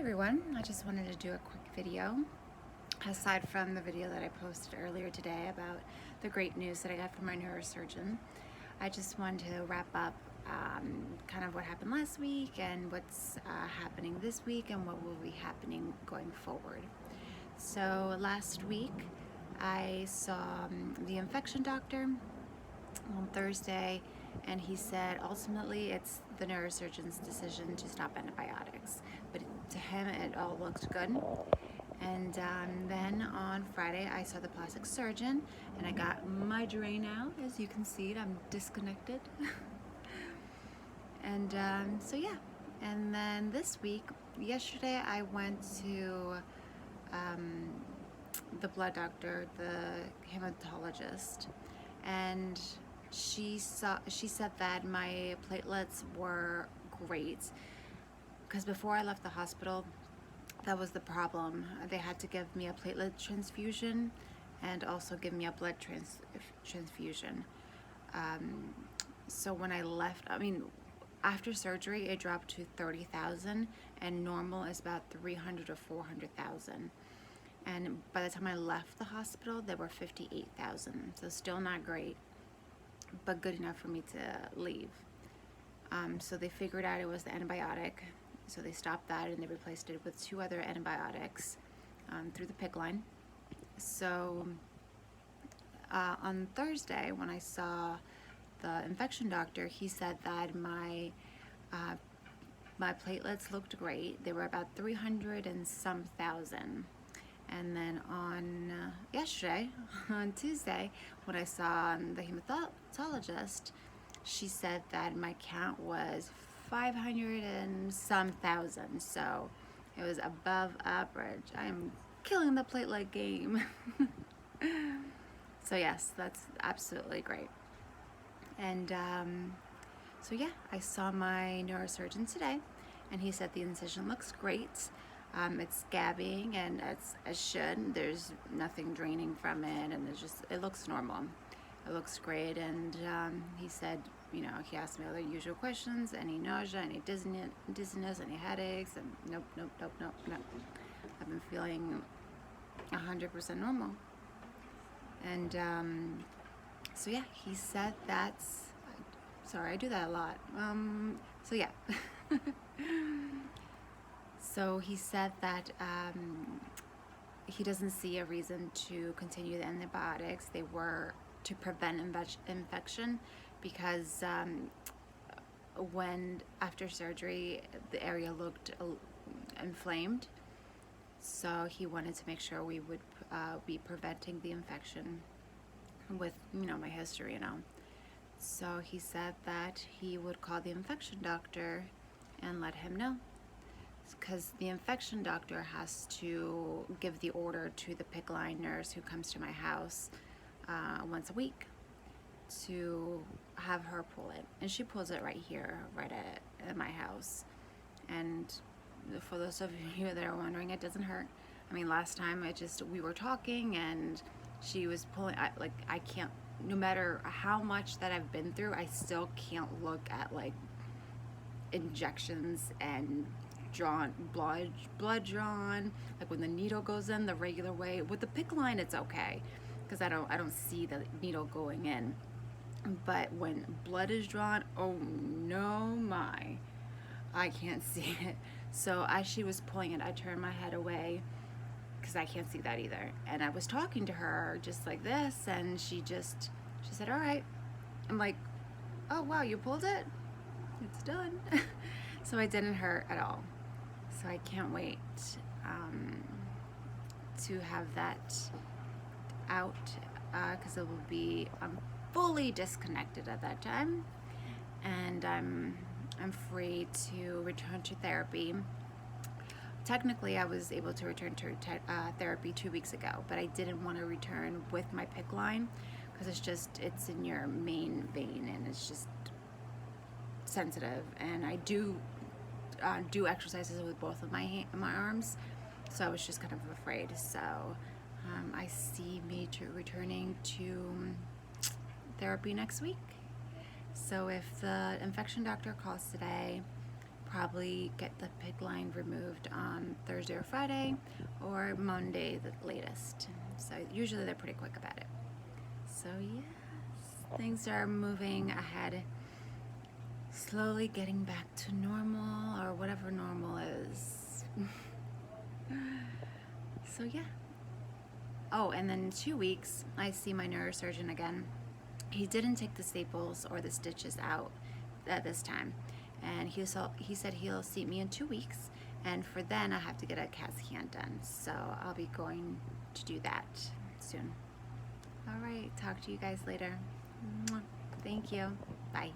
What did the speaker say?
everyone, I just wanted to do a quick video aside from the video that I posted earlier today about the great news that I got from my neurosurgeon. I just wanted to wrap up kind of what happened last week and what's happening this week and what will be happening going forward. So last week I saw the infection doctor on Thursday, and he said ultimately it's the neurosurgeon's decision to stop antibiotics, but to him it all looked good. And then on Friday I saw the plastic surgeon and I got my drain out. As you can see, I'm disconnected. And so yeah, and then this week, yesterday I went to the blood doctor, the hematologist, and she said that my platelets were great, because before I left the hospital, that was the problem. They had to give me a platelet transfusion and also give me a blood transfusion. So when I left, after surgery, it dropped to 30,000, and normal is about 300 or 400,000. And by the time I left the hospital, they were 58,000. So still not great, but good enough for me to leave. So they figured out it was the antibiotic. So they stopped that and they replaced it with 2 other antibiotics through the PICC line. So on Thursday, when I saw the infection doctor, he said that my platelets looked great. They were about 300 and some thousand. And then on yesterday, on Tuesday, when I saw the hematologist, she said that my count was 500 and some thousand. So it was above average. I am killing the platelet game. So yes, that's absolutely great. And so yeah, I saw my neurosurgeon today, and he said the incision looks great. It's scabbing, and it's as should. There's nothing draining from it, and it looks normal. It looks great. And he said, he asked me all the usual questions: any nausea, any dizziness, any headaches, and nope. I've been feeling 100% normal. And so yeah, he said that's. Sorry, I do that a lot. So yeah. So he said that he doesn't see a reason to continue the antibiotics. They were to prevent infection, because when after surgery the area looked inflamed. So he wanted to make sure we would be preventing the infection with my history and all. So he said that he would call the infection doctor and let him know, because the infection doctor has to give the order to the PICC line nurse who comes to my house once a week to have her pull it. And she pulls it right here, right at my house. And for those of you that are wondering, it doesn't hurt. Last time we were talking and she was pulling, I can't, no matter how much that I've been through, I still can't look at injections and blood drawn, when the needle goes in the regular way. With the PICC line, it's okay, because I don't see the needle going in. But when blood is drawn, oh no, I can't see it. So as she was pulling it, I turned my head away, because I can't see that either. And I was talking to her just like this, and she said, all right. I'm like, oh wow, you pulled it? It's done. So it didn't hurt at all. So I can't wait to have that out, because it will be fully disconnected at that time, and I'm free to return to therapy. Technically, I was able to return to therapy 2 weeks ago, but I didn't want to return with my PICC line, because it's in your main vein, and it's just sensitive. And I do exercises with both of my arms, so I was just kind of afraid. So I see me returning to therapy next week. So if the infection doctor calls today, probably get the PICC line removed on Thursday or Friday, or Monday the latest. So usually they're pretty quick about it. So yes, things are moving ahead, slowly getting back to normal, or whatever normal is. So yeah. Oh, and then in 2 weeks, I see my neurosurgeon again. He didn't take the staples or the stitches out at this time. And he said he'll see me in 2 weeks. And for then, I have to get a CAT scan done. So I'll be going to do that soon. All right, talk to you guys later. Mwah. Thank you. Bye.